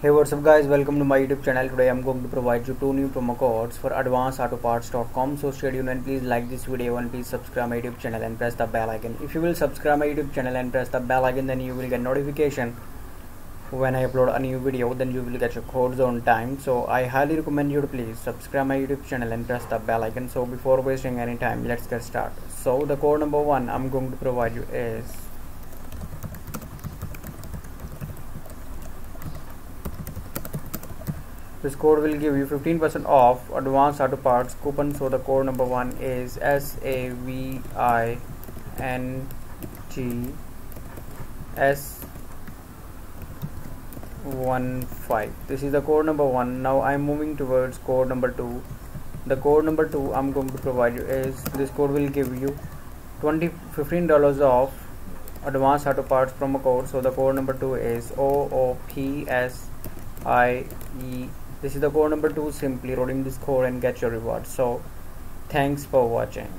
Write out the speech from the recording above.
Hey, what's up guys, welcome to my YouTube channel. Today I'm going to provide you two new promo codes for advanceautoparts.com. So stay tuned and please like this video and please subscribe my YouTube channel and press the bell icon. If you will subscribe my YouTube channel and press the bell icon, then you will get notification when I upload a new video, then you will get your codes on time. So I highly recommend you to please subscribe my YouTube channel and press the bell icon. So before wasting any time, let's get started. So the code number one I'm going to provide you is this code will give you 15% off Advanced Auto Parts coupon. So the code number one is SAVINGS15. This is the code number one. Now I'm moving towards code number two. The code number two I'm going to provide you is this code will give you $15 off Advanced Auto Parts promo code. So the code number two is OOPSIE. This is the code number two. Simply redeem this code and get your reward. So thanks for watching.